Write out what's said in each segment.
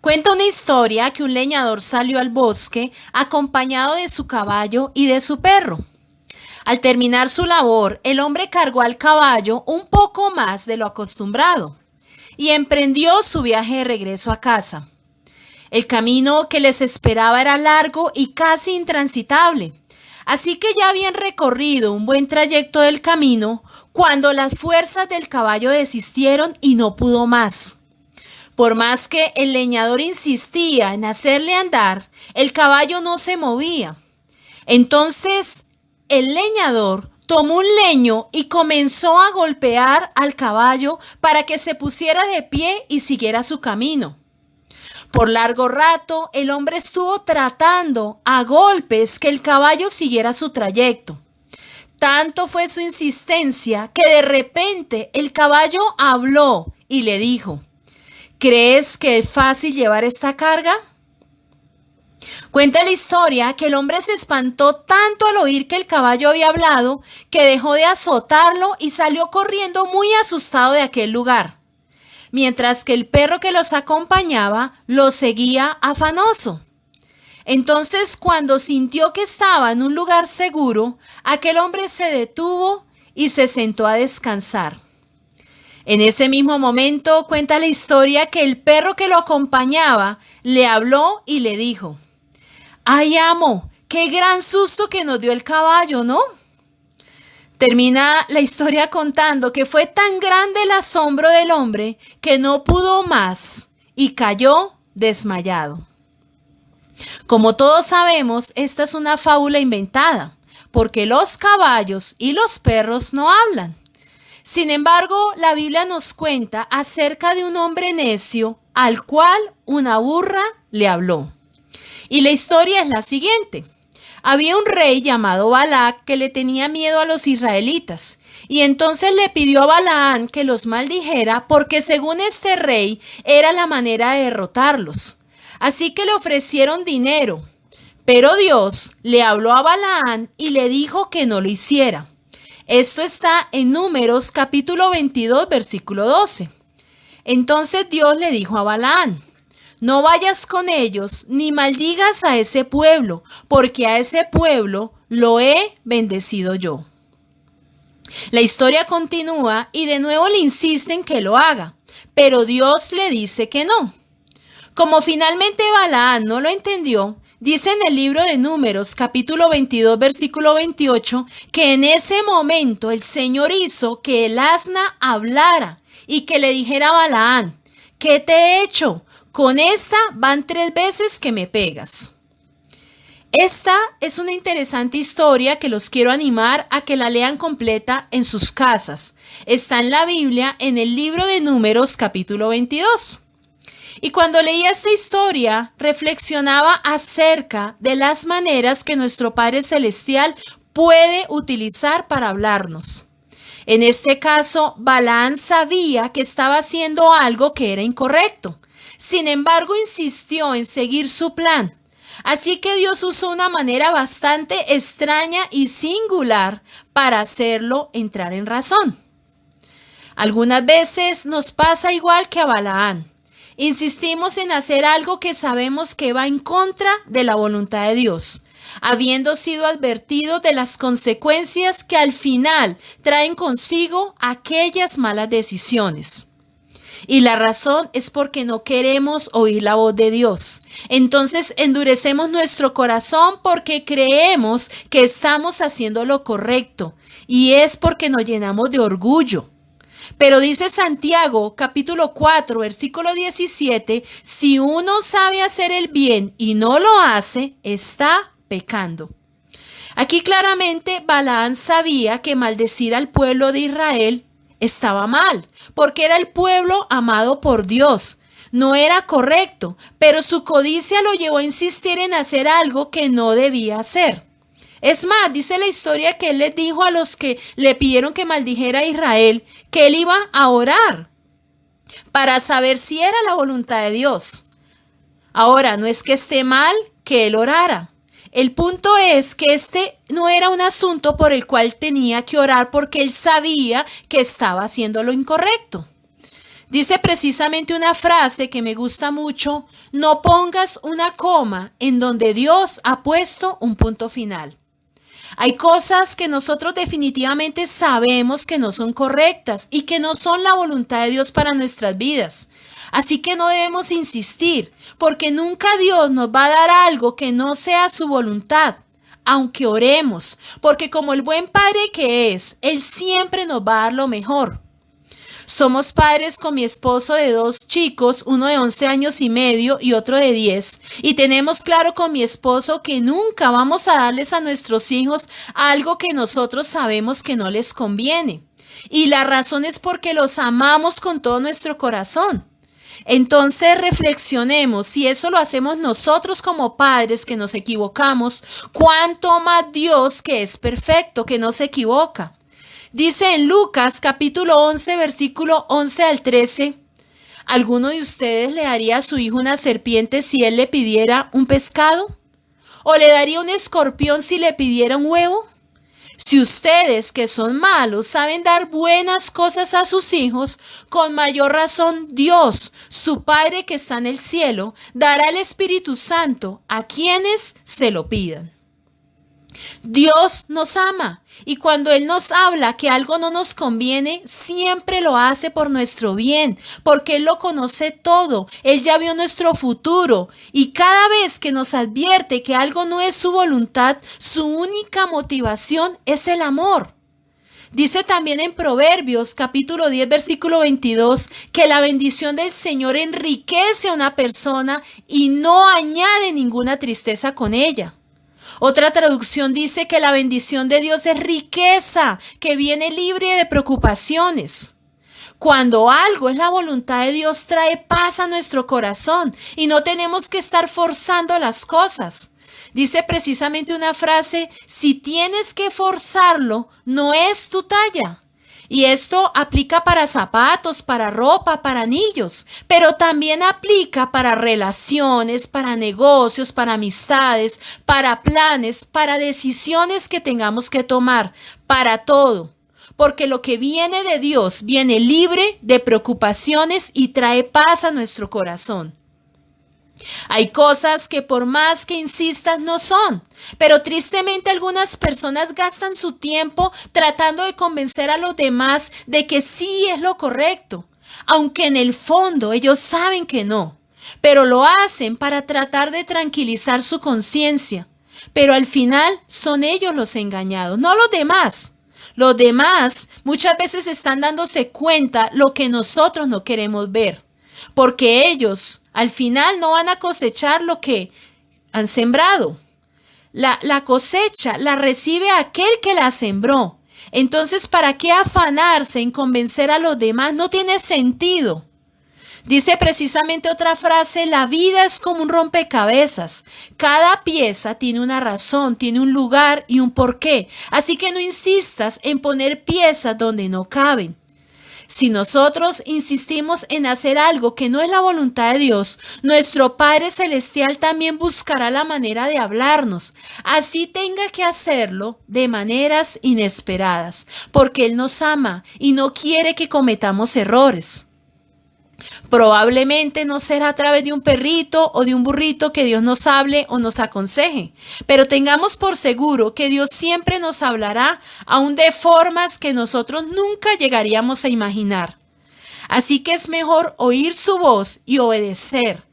Cuenta una historia que un leñador salió al bosque acompañado de su caballo y de su perro. Al terminar su labor, el hombre cargó al caballo un poco más de lo acostumbrado y emprendió su viaje de regreso a casa. El camino que les esperaba era largo y casi intransitable, así que ya habían recorrido un buen trayecto del camino cuando las fuerzas del caballo desistieron y no pudo más. Por más que el leñador insistía en hacerle andar, el caballo no se movía. Entonces, el leñador tomó un leño y comenzó a golpear al caballo para que se pusiera de pie y siguiera su camino. Por largo rato, el hombre estuvo tratando a golpes que el caballo siguiera su trayecto. Tanto fue su insistencia que de repente el caballo habló y le dijo: ¿crees que es fácil llevar esta carga? Cuenta la historia que el hombre se espantó tanto al oír que el caballo había hablado que dejó de azotarlo y salió corriendo muy asustado de aquel lugar, mientras que el perro que los acompañaba lo seguía afanoso. Entonces, cuando sintió que estaba en un lugar seguro, aquel hombre se detuvo y se sentó a descansar. En ese mismo momento cuenta la historia que el perro que lo acompañaba le habló y le dijo: ¡ay, amo! ¡Qué gran susto que nos dio el caballo!, ¿no? Termina la historia contando que fue tan grande el asombro del hombre que no pudo más y cayó desmayado. Como todos sabemos, esta es una fábula inventada, porque los caballos y los perros no hablan. Sin embargo, la Biblia nos cuenta acerca de un hombre necio al cual una burra le habló. Y la historia es la siguiente. Había un rey llamado Balac que le tenía miedo a los israelitas, y entonces le pidió a Balaán que los maldijera porque según este rey era la manera de derrotarlos. Así que le ofrecieron dinero, pero Dios le habló a Balaán y le dijo que no lo hiciera. Esto está en Números capítulo 22, versículo 12. Entonces Dios le dijo a Balaán: no vayas con ellos ni maldigas a ese pueblo, porque a ese pueblo lo he bendecido yo. La historia continúa y de nuevo le insisten que lo haga, pero Dios le dice que no. Como finalmente Balaán no lo entendió, dice en el libro de Números, capítulo 22, versículo 28, que en ese momento el Señor hizo que el asna hablara y que le dijera a Balaán: ¿qué te he hecho? Con esta van 3 veces que me pegas. Esta es una interesante historia que los quiero animar a que la lean completa en sus casas. Está en la Biblia, en el libro de Números, capítulo 22. Y cuando leía esta historia, reflexionaba acerca de las maneras que nuestro Padre Celestial puede utilizar para hablarnos. En este caso, Balaán sabía que estaba haciendo algo que era incorrecto. Sin embargo, insistió en seguir su plan. Así que Dios usó una manera bastante extraña y singular para hacerlo entrar en razón. Algunas veces nos pasa igual que a Balaán. Insistimos en hacer algo que sabemos que va en contra de la voluntad de Dios, habiendo sido advertidos de las consecuencias que al final traen consigo aquellas malas decisiones. Y la razón es porque no queremos oír la voz de Dios. Entonces endurecemos nuestro corazón porque creemos que estamos haciendo lo correcto, y es porque nos llenamos de orgullo. Pero dice Santiago, capítulo 4, versículo 17, si uno sabe hacer el bien y no lo hace, está pecando. Aquí claramente Balaán sabía que maldecir al pueblo de Israel estaba mal, porque era el pueblo amado por Dios. No era correcto, pero su codicia lo llevó a insistir en hacer algo que no debía hacer. Es más, dice la historia que él les dijo a los que le pidieron que maldijera a Israel que él iba a orar para saber si era la voluntad de Dios. Ahora, no es que esté mal que él orara. El punto es que este no era un asunto por el cual tenía que orar porque él sabía que estaba haciendo lo incorrecto. Dice precisamente una frase que me gusta mucho: no pongas una coma en donde Dios ha puesto un punto final. Hay cosas que nosotros definitivamente sabemos que no son correctas y que no son la voluntad de Dios para nuestras vidas. Así que no debemos insistir, porque nunca Dios nos va a dar algo que no sea su voluntad, aunque oremos, porque como el buen padre que es, Él siempre nos va a dar lo mejor. Somos padres con mi esposo de 2 chicos, uno de 11 años y medio y otro de 10. Y tenemos claro con mi esposo que nunca vamos a darles a nuestros hijos algo que nosotros sabemos que no les conviene. Y la razón es porque los amamos con todo nuestro corazón. Entonces reflexionemos, si eso lo hacemos nosotros como padres que nos equivocamos, ¿cuánto más Dios que es perfecto, que no se equivoca? Dice en Lucas capítulo 11, versículo 11 al 13, ¿alguno de ustedes le daría a su hijo una serpiente si él le pidiera un pescado? ¿O le daría un escorpión si le pidiera un huevo? Si ustedes, que son malos, saben dar buenas cosas a sus hijos, con mayor razón Dios, su Padre que está en el cielo, dará el Espíritu Santo a quienes se lo pidan. Dios nos ama y cuando Él nos habla que algo no nos conviene, siempre lo hace por nuestro bien, porque Él lo conoce todo, Él ya vio nuestro futuro y cada vez que nos advierte que algo no es su voluntad, su única motivación es el amor. Dice también en Proverbios capítulo 10 versículo 22 que la bendición del Señor enriquece a una persona y no añade ninguna tristeza con ella. Otra traducción dice que la bendición de Dios es riqueza, que viene libre de preocupaciones. Cuando algo es la voluntad de Dios, trae paz a nuestro corazón y no tenemos que estar forzando las cosas. Dice precisamente una frase: si tienes que forzarlo, no es tu talla. Y esto aplica para zapatos, para ropa, para anillos, pero también aplica para relaciones, para negocios, para amistades, para planes, para decisiones que tengamos que tomar, para todo. Porque lo que viene de Dios viene libre de preocupaciones y trae paz a nuestro corazón. Hay cosas que por más que insistas no son, pero tristemente algunas personas gastan su tiempo tratando de convencer a los demás de que sí es lo correcto, aunque en el fondo ellos saben que no, pero lo hacen para tratar de tranquilizar su conciencia, pero al final son ellos los engañados, no los demás. Los demás muchas veces están dándose cuenta lo que nosotros no queremos ver, porque ellos al final no van a cosechar lo que han sembrado. La cosecha la recibe aquel que la sembró. Entonces, ¿para qué afanarse en convencer a los demás? No tiene sentido. Dice precisamente otra frase: la vida es como un rompecabezas. Cada pieza tiene una razón, tiene un lugar y un porqué. Así que no insistas en poner piezas donde no caben. Si nosotros insistimos en hacer algo que no es la voluntad de Dios, nuestro Padre Celestial también buscará la manera de hablarnos, así tenga que hacerlo de maneras inesperadas, porque Él nos ama y no quiere que cometamos errores. Probablemente no será a través de un perrito o de un burrito que Dios nos hable o nos aconseje, pero tengamos por seguro que Dios siempre nos hablará, aún de formas que nosotros nunca llegaríamos a imaginar. Así que es mejor oír su voz y obedecer.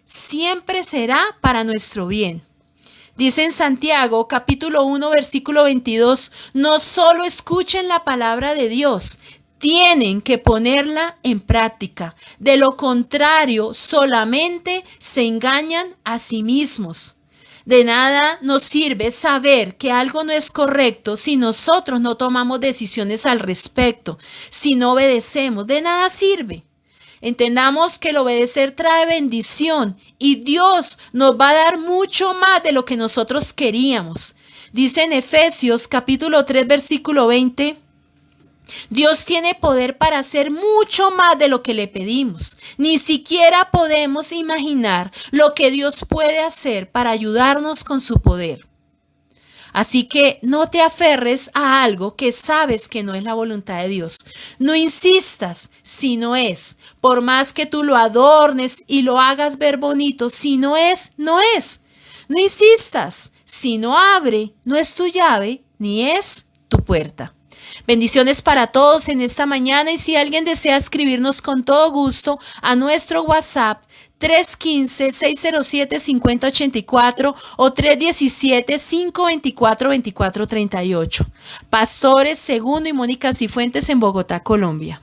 Siempre será para nuestro bien. Dice en Santiago capítulo 1 versículo 22, no solo escuchen la palabra de Dios, tienen que ponerla en práctica. De lo contrario, solamente se engañan a sí mismos. De nada nos sirve saber que algo no es correcto si nosotros no tomamos decisiones al respecto, si no obedecemos. De nada sirve. Entendamos que el obedecer trae bendición y Dios nos va a dar mucho más de lo que nosotros queríamos. Dice en Efesios capítulo 3 versículo 20, Dios tiene poder para hacer mucho más de lo que le pedimos. Ni siquiera podemos imaginar lo que Dios puede hacer para ayudarnos con su poder. Así que no te aferres a algo que sabes que no es la voluntad de Dios. No insistas si no es. Por más que tú lo adornes y lo hagas ver bonito, si no es, no es. No insistas. Si no abre, no es tu llave ni es tu puerta. Bendiciones para todos en esta mañana y si alguien desea escribirnos con todo gusto a nuestro WhatsApp 315-607-5084 o 317-524-2438. Pastores Segundo y Mónica Cifuentes en Bogotá, Colombia.